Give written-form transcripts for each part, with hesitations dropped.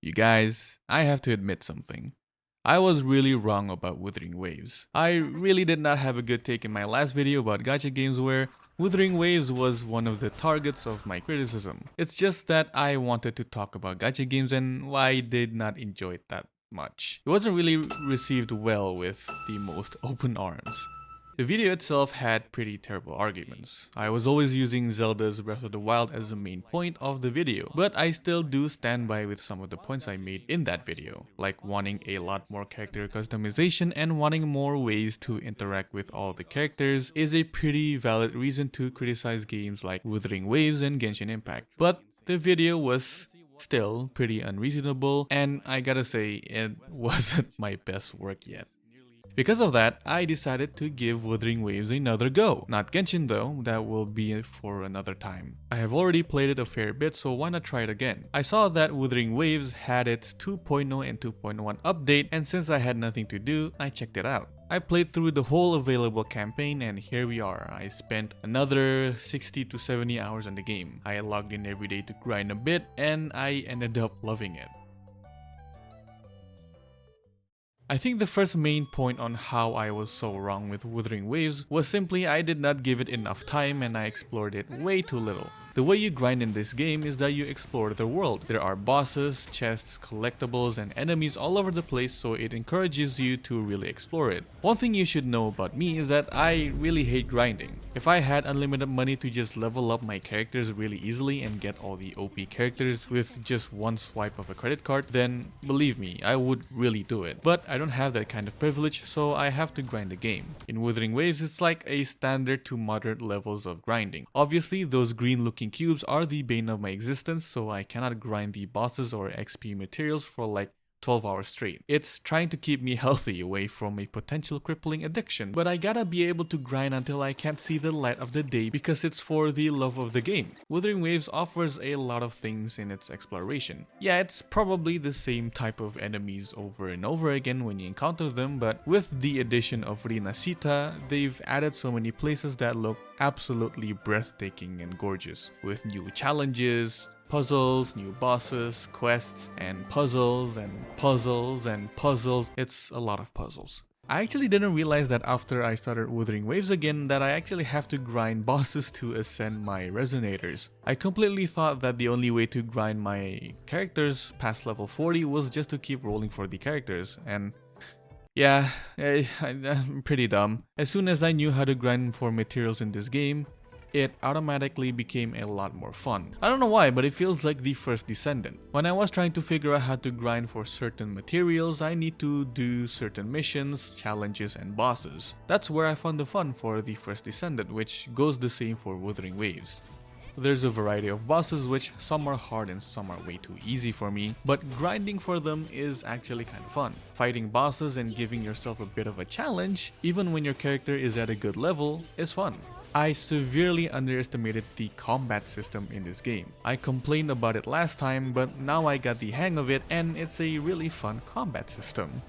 You guys, I have to admit something. I was really wrong about Wuthering Waves. I really did not have a good take in my last video about gacha games where Wuthering Waves was one of the targets of my criticism. It's just that I wanted to talk about gacha games and why I did not enjoy it that much. It wasn't really received well with the most open arms. The video itself had pretty terrible arguments. I was always using Zelda's Breath of the Wild as the main point of the video, but I still do stand by with some of the points I made in that video, like wanting a lot more character customization and wanting more ways to interact with all the characters is a pretty valid reason to criticize games like Wuthering Waves and Genshin Impact. But the video was still pretty unreasonable, and I gotta say, it wasn't my best work yet. Because of that, I decided to give Wuthering Waves another go. Not Genshin though, that will be for another time. I have already played it a fair bit, so why not try it again? I saw that Wuthering Waves had its 2.0 and 2.1 update, and since I had nothing to do, I checked it out. I played through the whole available campaign and here we are. I spent another 60 to 70 hours on the game. I logged in every day to grind a bit and I ended up loving it. I think the first main point on how I was so wrong with Wuthering Waves was simply I did not give it enough time and I explored it way too little. The way you grind in this game is that you explore the world. There are bosses, chests, collectibles, and enemies all over the place, so it encourages you to really explore it. One thing you should know about me is that I really hate grinding. If I had unlimited money to just level up my characters really easily and get all the OP characters with just one swipe of a credit card, then believe me, I would really do it. But I don't have that kind of privilege, so I have to grind the game. In Wuthering Waves, it's like a standard to moderate levels of grinding. Obviously, those green looking cubes are the bane of my existence, so I cannot grind the bosses or XP materials for like 12 hours straight. It's trying to keep me healthy away from a potential crippling addiction, but I gotta be able to grind until I can't see the light of the day because it's for the love of the game. Wuthering Waves offers a lot of things in its exploration. Yeah, it's probably the same type of enemies over and over again when you encounter them, but with the addition of Rita, they've added so many places that look absolutely breathtaking and gorgeous, with new challenges, puzzles, new bosses, quests, and puzzles and puzzles and puzzles. It's a lot of puzzles. I actually didn't realize that after I started Wuthering Waves again that I actually have to grind bosses to ascend my resonators. I completely thought that the only way to grind my characters past level 40 was just to keep rolling for the characters, and yeah, I'm pretty dumb. As soon as I knew how to grind for materials in this game, it automatically became a lot more fun. I don't know why, but it feels like the first Descendant. When I was trying to figure out how to grind for certain materials, I need to do certain missions, challenges, and bosses. That's where I found the fun for the first Descendant, which goes the same for Wuthering Waves. There's a variety of bosses which some are hard and some are way too easy for me, but grinding for them is actually kind of fun. Fighting bosses and giving yourself a bit of a challenge, even when your character is at a good level, is fun. I severely underestimated the combat system in this game. I complained about it last time, but now I got the hang of it and it's a really fun combat system.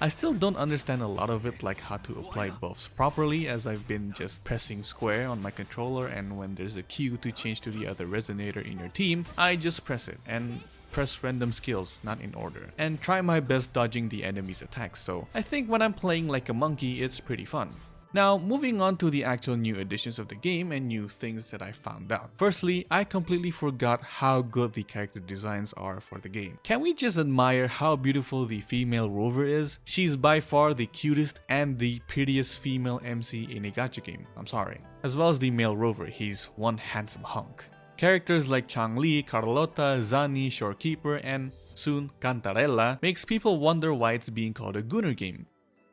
I still don't understand a lot of it, like how to apply buffs properly, as I've been just pressing square on my controller, and when there's a queue to change to the other resonator in your team, I just press it and press random skills, not in order, and try my best dodging the enemy's attacks, so I think when I'm playing like a monkey, it's pretty fun. Now, moving on to the actual new additions of the game and new things that I found out. Firstly, I completely forgot how good the character designs are for the game. Can we just admire how beautiful the female rover is? She's by far the cutest and the prettiest female MC in a gacha game, I'm sorry. As well as the male rover, he's one handsome hunk. Characters like Changli, Carlota, Zani, Shorekeeper, and soon Cantarella makes people wonder why it's being called a Gunner game.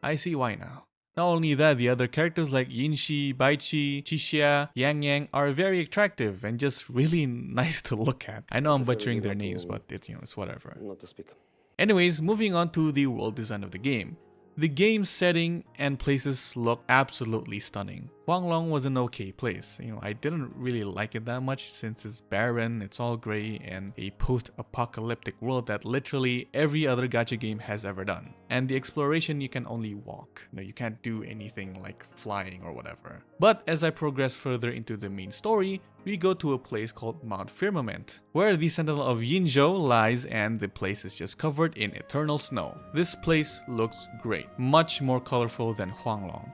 I see why now. Not only that, the other characters like Yinshi, Baichi, Chixia, Yang Yang are very attractive and just really nice to look at. I know I'm butchering their names, but it's whatever. Not to speak. Anyways, moving on to the world design of the game. The game's setting and places look absolutely stunning. Huanglong was an okay place. I didn't really like it that much since it's barren, it's all gray, and a post-apocalyptic world that literally every other gacha game has ever done. And the exploration, you can only walk. You can't do anything like flying or whatever. But as I progress further into the main story, we go to a place called Mount Firmament, where the Sentinel of Yinzhou lies, and the place is just covered in eternal snow. This place looks great, much more colorful than Huanglong.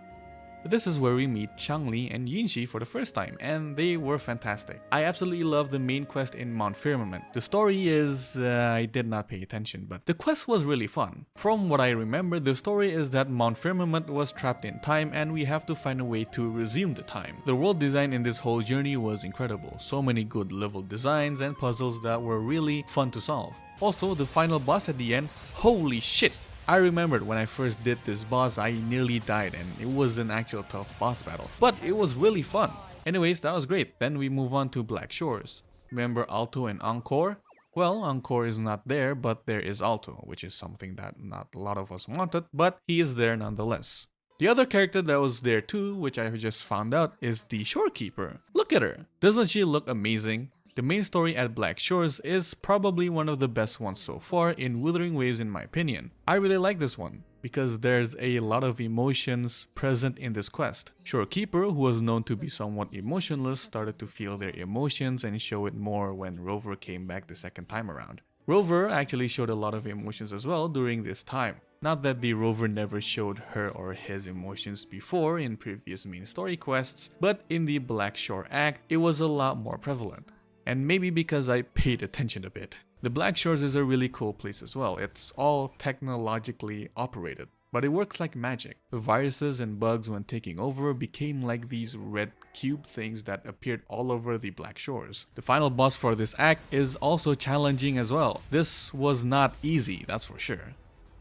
This is where we meet Changli and Yinxi for the first time, and they were fantastic. I absolutely love the main quest in Mount Firmament. The story is, I did not pay attention, but the quest was really fun. From what I remember, the story is that Mount Firmament was trapped in time and we have to find a way to resume the time. The world design in this whole journey was incredible. So many good level designs and puzzles that were really fun to solve. Also, the final boss at the end, holy shit! I remembered when I first did this boss, I nearly died and it was an actual tough boss battle. But it was really fun. Anyways, that was great. Then we move on to Black Shores. Remember Alto and Encore? Well, Encore is not there, but there is Alto, which is something that not a lot of us wanted, but he is there nonetheless. The other character that was there too, which I just found out, is the Shorekeeper. Look at her. Doesn't she look amazing? The main story at Black Shores is probably one of the best ones so far in Wuthering Waves in my opinion. I really like this one because there's a lot of emotions present in this quest. Shorekeeper, who was known to be somewhat emotionless, started to feel their emotions and show it more when Rover came back the second time around. Rover actually showed a lot of emotions as well during this time. Not that the Rover never showed her or his emotions before in previous main story quests, but in the Black Shore Act, it was a lot more prevalent. And maybe because I paid attention a bit. The Black Shores is a really cool place as well. It's all technologically operated, but it works like magic. The viruses and bugs when taking over became like these red cube things that appeared all over the Black Shores. The final boss for this act is also challenging as well. This was not easy, that's for sure.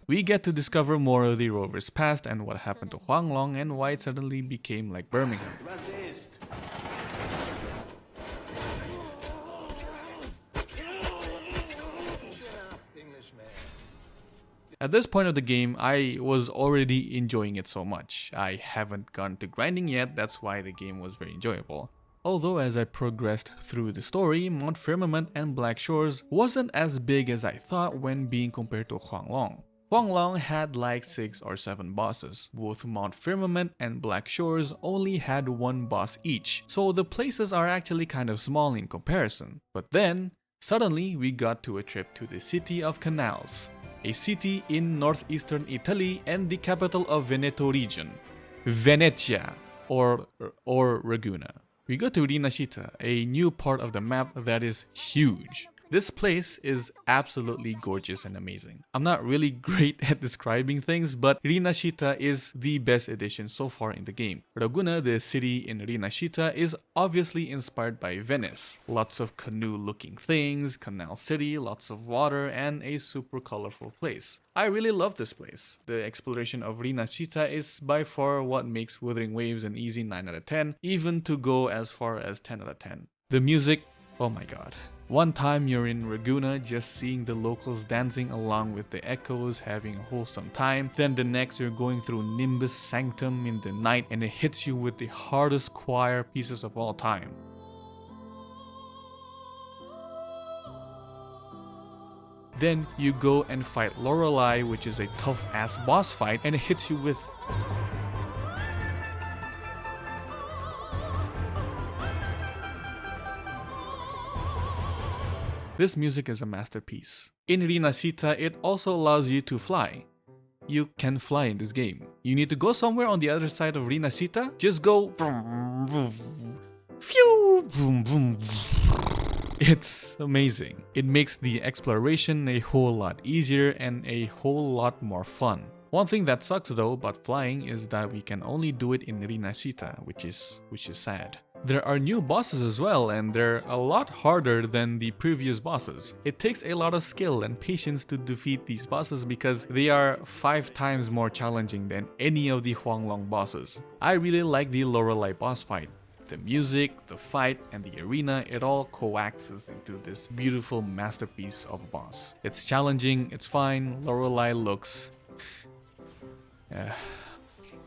We get to discover more of the Rover's past and what happened to Huanglong and why it suddenly became like Birmingham. At this point of the game, I was already enjoying it so much. I haven't gone to grinding yet, that's why the game was very enjoyable. Although as I progressed through the story, Mount Firmament and Black Shores wasn't as big as I thought when being compared to Huanglong. Huanglong had like 6 or 7 bosses. Both Mount Firmament and Black Shores only had 1 boss each, so the places are actually kind of small in comparison. But then, suddenly we got to a trip to the City of Canals, a city in northeastern Italy and the capital of Veneto region, Venezia or Ragusa. We go to Rinascita, a new part of the map that is huge. This place is absolutely gorgeous and amazing. I'm not really great at describing things, but Rinascita is the best addition so far in the game. Ragusa, the city in Rinascita, is obviously inspired by Venice. Lots of canoe-looking things, canal city, lots of water, and a super colorful place. I really love this place. The exploration of Rinascita is by far what makes Wuthering Waves an easy 9 out of 10, even to go as far as 10 out of 10. The music, oh my god. One time you're in Ragusa just seeing the locals dancing along with the echoes, having a wholesome time. Then the next you're going through Nimbus Sanctum in the night and it hits you with the hardest choir pieces of all time. Then you go and fight Lorelei, which is a tough ass boss fight, and it hits you with this music is a masterpiece. In Rinascita, it also allows you to fly. You can fly in this game. You need to go somewhere on the other side of Rinascita, just go vroom, vroom, phew, vroom, vroom. It's amazing. It makes the exploration a whole lot easier and a whole lot more fun. One thing that sucks though about flying is that we can only do it in Rinascita, which is sad. There are new bosses as well, and they're a lot harder than the previous bosses. It takes a lot of skill and patience to defeat these bosses because they are 5 times more challenging than any of the Huanglong bosses. I really like the Lorelei boss fight. The music, the fight, and the arena, it all coaxes into this beautiful masterpiece of a boss. It's challenging, it's fine, Lorelei looks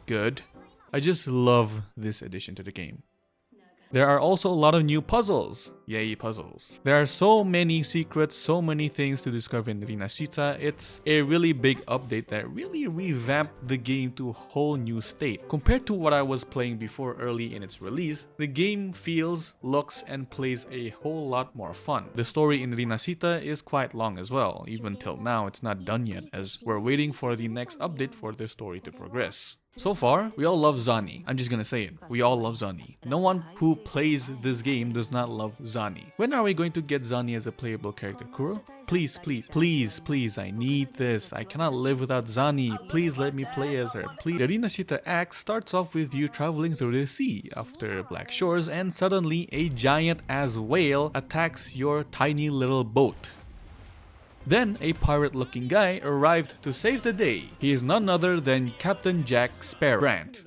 good. I just love this addition to the game. There are also a lot of new puzzles. Yay, puzzles. There are so many secrets, so many things to discover in Rinashita. It's a really big update that really revamped the game to a whole new state. Compared to what I was playing before early in its release, the game feels, looks, and plays a whole lot more fun. The story in Rinashita is quite long as well. Even till now, it's not done yet, as we're waiting for the next update for the story to progress. So far, we all love Zani. I'm just gonna say it. We all love Zani. No one who plays this game does not love Zani. When are we going to get Zani as a playable character, Kuro? Please, please, please, please, I need this. I cannot live without Zani. Please let me play as her. Please. The Rinashita act starts off with you traveling through the sea after Black Shores, and suddenly a giant-ass whale attacks your tiny little boat. Then, a pirate-looking guy arrived to save the day. He is none other than Captain Jack Sparrow. Brant.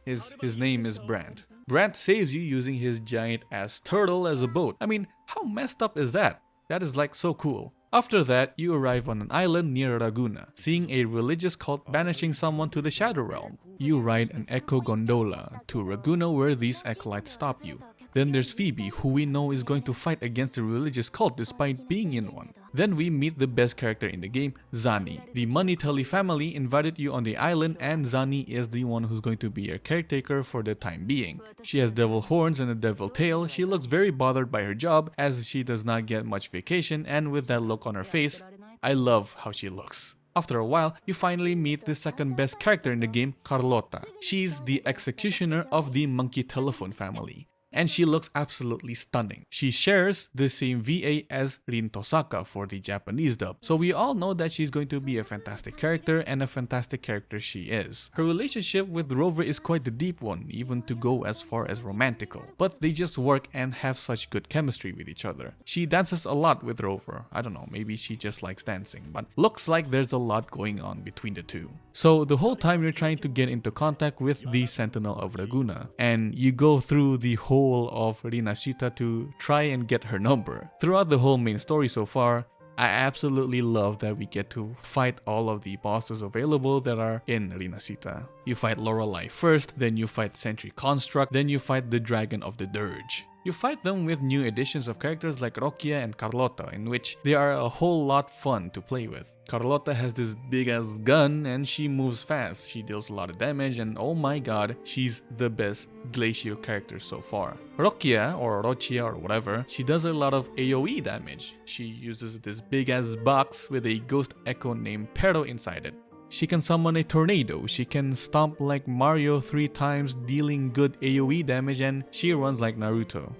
His name is Brant. Brant saves you using his giant-ass turtle as a boat. I mean, how messed up is that? That is like so cool. After that, you arrive on an island near Raguna, seeing a religious cult banishing someone to the Shadow Realm. You ride an echo gondola to Raguna where these acolytes stop you. Then there's Phoebe, who we know is going to fight against the religious cult despite being in one. Then we meet the best character in the game, Zani. The Money Tully family invited you on the island, and Zani is the one who's going to be your caretaker for the time being. She has devil horns and a devil tail. She looks very bothered by her job as she does not get much vacation, and with that look on her face, I love how she looks. After a while, you finally meet the second best character in the game, Carlotta. She's the executioner of the Monkey Telephone family, and she looks absolutely stunning. She shares the same VA as Rin Tosaka for the Japanese dub, so we all know that she's going to be a fantastic character, and a fantastic character she is. Her relationship with Rover is quite the deep one, even to go as far as romantical, but they just work and have such good chemistry with each other. She dances a lot with Rover. I don't know, maybe she just likes dancing, but looks like there's a lot going on between the two. So the whole time you're trying to get into contact with the Sentinel of Raguna, and you go through the whole of Rinashita to try and get her number. Throughout the whole main story so far, I absolutely love that we get to fight all of the bosses available that are in Rinashita. You fight Lorelei first, then you fight Sentry Construct, then you fight the Dragon of the Dirge. You fight them with new additions of characters like Rokia and Carlotta, in which they are a whole lot fun to play with. Carlotta has this big ass gun and she moves fast, she deals a lot of damage, and oh my god, she's the best Glacial character so far. Rokia, or Rochia or whatever, she does a lot of AoE damage. She uses this big ass box with a ghost echo named Pero inside it. She can summon a tornado, she can stomp like Mario 3 times dealing good AoE damage, and she runs like Naruto.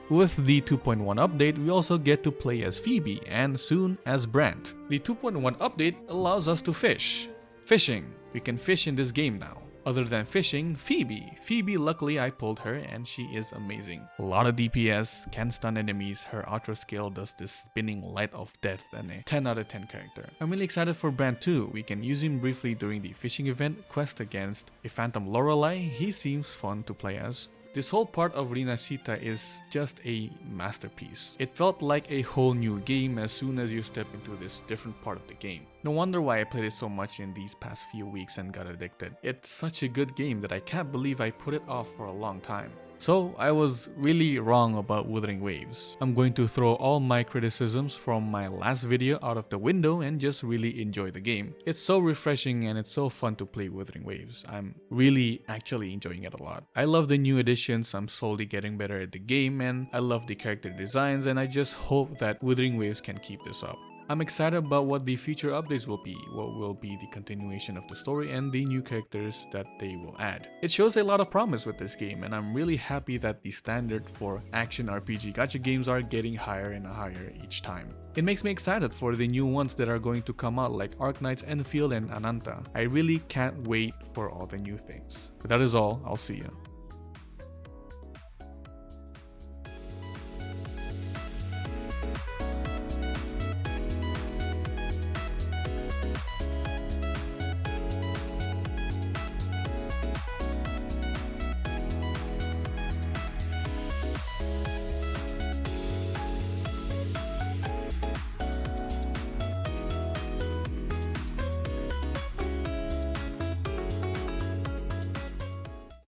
With the 2.1 update, we also get to play as Phoebe and soon as Brant. The 2.1 update allows us to fish. Fishing. We can fish in this game now. Other than fishing, Phoebe, luckily I pulled her and she is amazing. A lot of DPS, can stun enemies, her outro skill does this spinning light of death, and a 10 out of 10 character. I'm really excited for Brant too. We can use him briefly during the fishing event quest against a Phantom Lorelei. He seems fun to play as. This whole part of Rinashita is just a masterpiece. It felt like a whole new game as soon as you step into this different part of the game. No wonder why I played it so much in these past few weeks and got addicted. It's such a good game that I can't believe I put it off for a long time. So I was really wrong about Wuthering Waves. I'm going to throw all my criticisms from my last video out of the window and just really enjoy the game. It's so refreshing and it's so fun to play Wuthering Waves. I'm really actually enjoying it a lot. I love the new additions, I'm slowly getting better at the game, and I love the character designs, and I just hope that Wuthering Waves can keep this up. I'm excited about what the future updates will be, what will be the continuation of the story, and the new characters that they will add. It shows a lot of promise with this game, and I'm really happy that the standard for action RPG gacha games are getting higher and higher each time. It makes me excited for the new ones that are going to come out, like Arknights, Enfield, and Ananta. I really can't wait for all the new things. But that is all, I'll see you.